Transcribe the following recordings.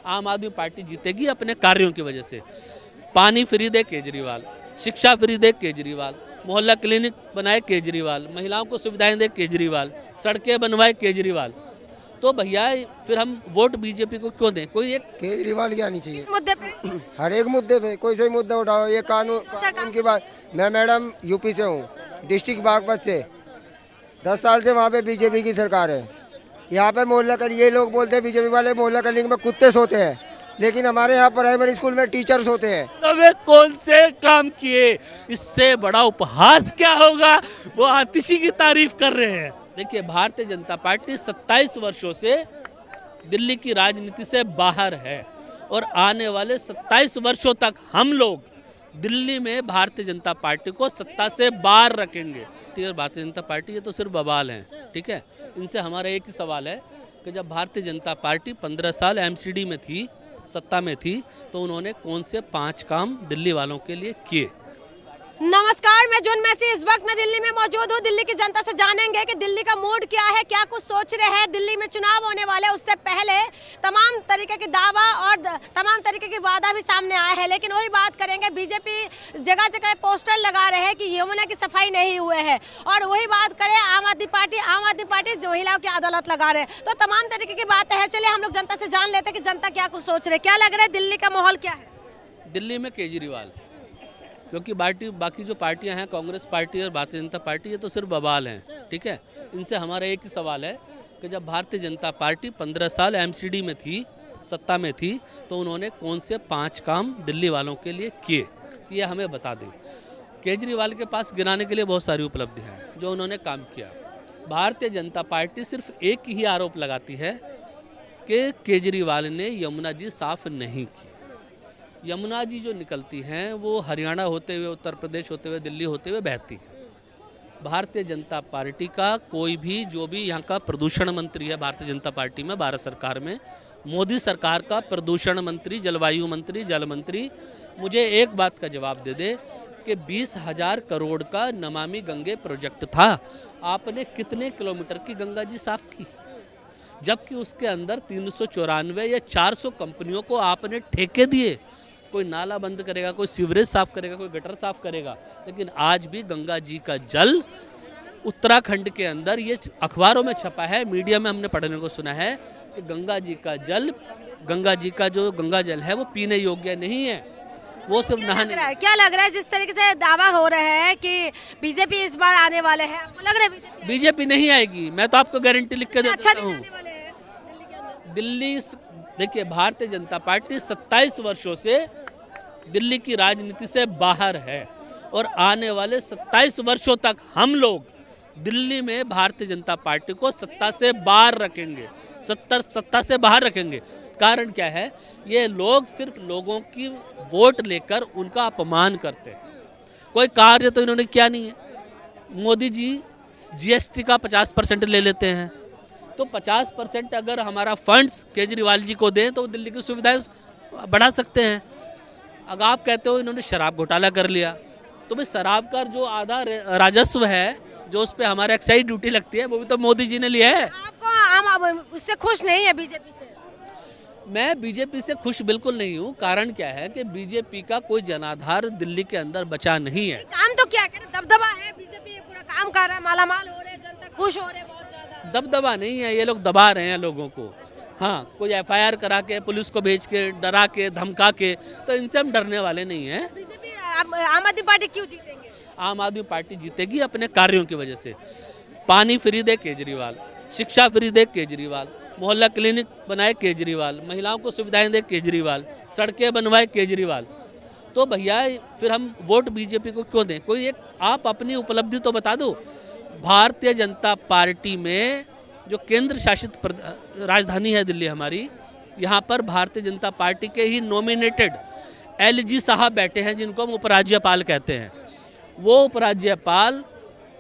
आम आदमी पार्टी जीतेगी अपने कार्यों की वजह से। पानी फ्री दे केजरीवाल, शिक्षा फ्री दे केजरीवाल, मोहल्ला क्लिनिक बनाए केजरीवाल, महिलाओं को सुविधाएं दे केजरीवाल, सड़कें बनवाए केजरीवाल। तो भैया फिर हम वोट बीजेपी को क्यों दें? कोई एक केजरीवाल की आनी चाहिए इस मुद्दे पे हर एक मुद्दे पे, कोई सही मुद्दा उठाओ। ये कानून की बात। मैं मैडम यूपी से हूँ, डिस्ट्रिक्ट बागपत से। 10 साल से वहाँ पे बीजेपी की सरकार है। यहाँ पे मोहल्ला क्लिनिक, ये लोग बोलते हैं बीजेपी वाले मोहल्ला क्लिनिक में कुत्ते सोते हैं, लेकिन हमारे यहाँ प्राइमरी स्कूल में टीचर सोते हैं। वे कौन से काम किए? इससे बड़ा उपहास क्या होगा? वो आतिशी की तारीफ कर रहे हैं। देखिए, भारतीय जनता पार्टी 27 वर्षों से दिल्ली की राजनीति से बाहर है और आने वाले 27 वर्षों तक हम लोग दिल्ली में भारतीय जनता पार्टी को सत्ता से बाहर रखेंगे। भारतीय जनता पार्टी ये तो सिर्फ बवाल हैं, ठीक है। इनसे हमारा एक ही सवाल है कि जब भारतीय जनता पार्टी 15 साल एमसीडी में थी, सत्ता में थी, तो उन्होंने कौन से 5 काम दिल्ली वालों के लिए किए? नमस्कार, मैं जून मैसी इस वक्त मैं दिल्ली में मौजूद हूँ। दिल्ली की जनता से जानेंगे कि दिल्ली का मूड क्या है, क्या कुछ सोच रहे हैं। दिल्ली में चुनाव होने वाले, उससे पहले तमाम तरीके के दावा और तमाम तरीके की वादा भी सामने आए हैं। लेकिन वही बात करेंगे, बीजेपी जगह जगह पोस्टर लगा रहे हैं कि यमुना की सफाई नहीं हुए है। और वही बात करें आम आदमी पार्टी महिलाओं की अदालत लगा रहे हैं। तो तमाम तरीके की बातें हैं। चलिए हम लोग जनता से जान लेते हैं कि जनता क्या कुछ सोच रहे हैं। क्या लग रहा है, दिल्ली का माहौल क्या है? दिल्ली में केजरीवाल, क्योंकि बाकी जो पार्टियां हैं, कांग्रेस पार्टी और भारतीय जनता पार्टी, ये तो सिर्फ बवाल हैं, ठीक है। इनसे हमारा एक ही सवाल है कि जब भारतीय जनता पार्टी 15 साल एमसीडी में थी, सत्ता में थी, तो उन्होंने कौन से 5 काम दिल्ली वालों के लिए किए, ये हमें बता दें। केजरीवाल के पास गिनाने के लिए बहुत सारी उपलब्धियाँ हैं जो उन्होंने काम किया। भारतीय जनता पार्टी सिर्फ एक ही आरोप लगाती है कि केजरीवाल ने यमुना जी साफ नहीं की। यमुना जी जो निकलती हैं वो हरियाणा होते हुए, उत्तर प्रदेश होते हुए, दिल्ली होते हुए बहती है। भारतीय जनता पार्टी का कोई भी, जो भी यहाँ का प्रदूषण मंत्री है भारतीय जनता पार्टी में, भारत सरकार में, मोदी सरकार का प्रदूषण मंत्री, जलवायु मंत्री, जल मंत्री, मुझे एक बात का जवाब दे दे कि 20,000 करोड़ का नमामि गंगे प्रोजेक्ट था, आपने कितने किलोमीटर की गंगा जी साफ की? जबकि उसके अंदर 394 या 400 कंपनियों को आपने ठेके दिए। कोई नाला बंद करेगा, कोई सीवरेज साफ करेगा, कोई गटर साफ करेगा, लेकिन आज भी गंगा जी का जल उत्तराखंड के अंदर, ये अखबारों में छपा है, मीडिया में हमने पढ़ने को सुना है कि गंगा जी का जो गंगा जल है वो पीने योग्य नहीं है, वो सिर्फ नहाने। क्या लग रहा है जिस तरीके से दावा हो रहे हैं कि बीजेपी इस बार आने वाले हैं, आपको लग रहा है बीजेपी नहीं आएगी? मैं तो आपको गारंटी लिख के देता हूँ। दिल्ली, देखिए, भारतीय जनता पार्टी 27 वर्षों से दिल्ली की राजनीति से बाहर है और आने वाले 27 वर्षों तक हम लोग दिल्ली में भारतीय जनता पार्टी को सत्ता से बाहर रखेंगे, सत्ता से बाहर रखेंगे। कारण क्या है? ये लोग सिर्फ लोगों की वोट लेकर उनका अपमान करते हैं। कोई कार्य तो इन्होंने किया नहीं है। मोदी जी जीएसटी का 50% ले लेते हैं, तो 50% अगर हमारा फंड्स केजरीवाल जी को दें तो वो दिल्ली की सुविधाएं बढ़ा सकते हैं। अगर आप कहते हो इन्होंने शराब घोटाला कर लिया, तो भाई शराब का जो आधा राजस्व है, जो उस पर हमारा एक्साइज ड्यूटी लगती है, वो भी तो मोदी जी ने लिया है। आपको उससे खुश नहीं है बीजेपी से? मैं बीजेपी से खुश बिल्कुल नहीं हूँ। कारण क्या है कि बीजेपी का कोई जनाधार दिल्ली के अंदर बचा नहीं है। काम तो क्या करे, दबदबा है, बीजेपी पूरा काम कर रहा है, मालामाल हो रहे हैं, जनता खुश हो रहे हैं बहुत ज्यादा। दबदबा नहीं है, ये लोग दबा रहे हैं लोगों को। हाँ, कोई एफआईआर करा के, पुलिस को भेज के, डरा के, धमका के, तो इनसे हम डरने वाले नहीं हैं। बीजेपी आम आदमी पार्टी क्यों जीतेंगे? आम आदमी पार्टी जीतेगी अपने कार्यों की वजह से। पानी फ्री दे केजरीवाल, शिक्षा फ्री दे केजरीवाल, मोहल्ला क्लिनिक बनाए केजरीवाल, महिलाओं को सुविधाएं दे केजरीवाल, सड़कें बनवाए केजरीवाल। तो भैया फिर हम वोट बीजेपी को क्यों दें? कोई एक आप अपनी उपलब्धि तो बता दो। भारतीय जनता पार्टी में जो केंद्र शासित राजधानी है दिल्ली हमारी, यहाँ पर भारतीय जनता पार्टी के ही नॉमिनेटेड एलजी साहब बैठे हैं, जिनको हम उपराज्यपाल कहते हैं। वो उपराज्यपाल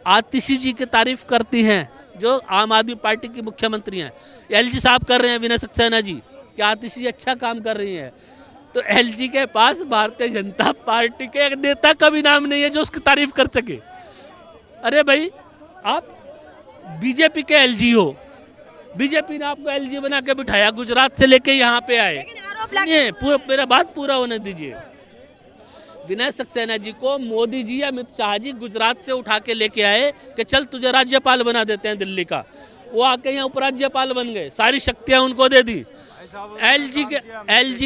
आतिशी जी की तारीफ करती हैं, जो आम आदमी पार्टी की मुख्यमंत्री हैं। एलजी साहब कर रहे हैं, विनय सक्सेना जी, कि आतिशी जी अच्छा काम कर रही हैं। तो एलजी के पास भारतीय जनता पार्टी के एक नेता का भी नाम नहीं है जो उसकी तारीफ कर सके। अरे भाई, आप बीजेपी के एलजी हो, बीजेपी ने आपको एलजी बना के बिठाया, गुजरात से लेके यहाँ पे आए। लेकिन को ब्लैक सुनिए, पूरा मेरा बात पूरा होने दीजिए। विनय सक्सेना जी को मोदी जी या अमित शाह जी गुजरात से उठा के लेके आए कि चल तुझे राज्यपाल बना देते हैं दिल्ली का। वो आके यहाँ उपराज्यपाल बन गए, सारी शक्तियां उनको दे दी। एलजी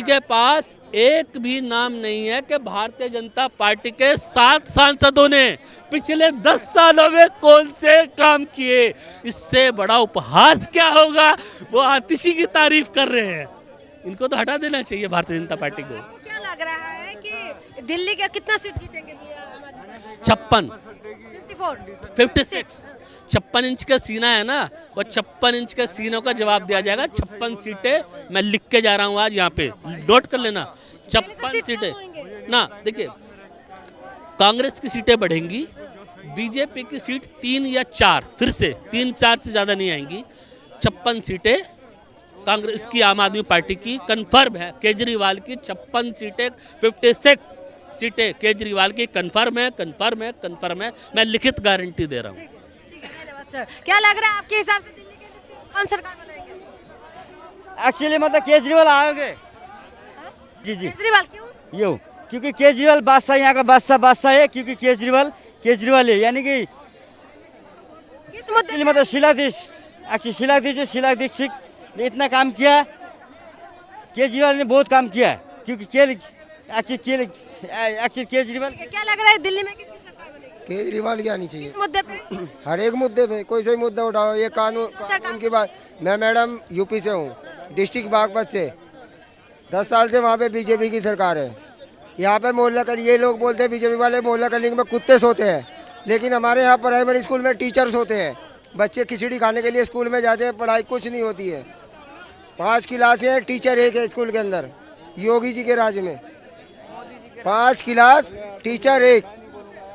के पास एक भी नाम नहीं है कि भारतीय जनता पार्टी के 7 सांसदों ने पिछले 10 सालों में कौन से काम किए। इससे बड़ा उपहास क्या होगा। वो आतिशी की तारीफ कर रहे हैं, इनको तो हटा देना चाहिए भारतीय जनता पार्टी को। आपको क्या लग रहा है कि दिल्ली के कितना सीट जीतेंगे? 56 56 56 इंच का सीना है ना, वो 56 इंच के सीनों का जवाब दिया जाएगा। 56 सीटें मैं लिख के जा रहा हूँ आज, यहाँ पे नोट कर लेना। 56 सीटें ना, देखिए कांग्रेस की सीटें बढ़ेंगी, बीजेपी की सीट 3 या 4, फिर से 3-4 से ज़्यादा नहीं आएंगी। 56 सीटें कांग्रेस की, आम आदमी पार्टी की कंफर्म है। केजरीवाल की 56 सीटें, 56 सीटें केजरीवाल की कंफर्म है। मैं लिखित गारंटी दे रहा हूँ। ठीक है, धन्यवाद सर। क्या लग रहा है आपके हिसाब से दिल्ली के कौन सरकार बनाएंगे? एक्चुअली मतलब केजरीवाल आओगे जी। केजरीवाल क्यों? यो क्योंकि केजरीवाल बादशाह, यहाँ का बादशाह है, क्योंकि केजरीवाल है, यानी कि किस मुद्दे पे? मतलब शीला दीक्षित ने इतना काम किया, केजरीवाल ने बहुत काम किया है, क्योंकि केजरीवाल। क्या लग रहा है दिल्ली में किसकी सरकार बनेगी? केजरीवाल की आनी चाहिए किस मुद्दे पे? हर एक मुद्दे पे, कोई सा ही मुद्दा उठाओ। ये कानून की बात। मैं मैडम यूपी से हूँ, डिस्ट्रिक्ट बागपत से। 10 साल से वहाँ पे बीजेपी की सरकार है। यहाँ पे मोहल्ला कर, ये लोग बोलते हैं बीजेपी वाले मोहल्ला क्लिनिक में कुत्ते सोते हैं, लेकिन हमारे यहाँ प्राइमरी स्कूल में टीचर्स होते हैं। बच्चे खिचड़ी खाने के लिए स्कूल में जाते हैं, पढ़ाई कुछ नहीं होती है। 5 क्लासें हैं, टीचर एक है स्कूल के अंदर। योगी जी के राज में 5 क्लास, टीचर एक,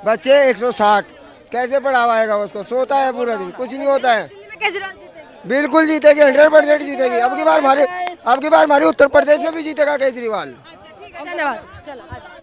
बच्चे 160। कैसे पढ़ावाएगा उसको? सोता है पूरा दिन, कुछ नहीं होता है। दिल्ली में केजरीवाल जीतेगी? बिल्कुल जीतेगी, 100% जीतेगी। अब की बार हमारे उत्तर प्रदेश में भी जीतेगा केजरीवाल। अच्छा ठीक है, धन्यवाद। चलो आ जाओ।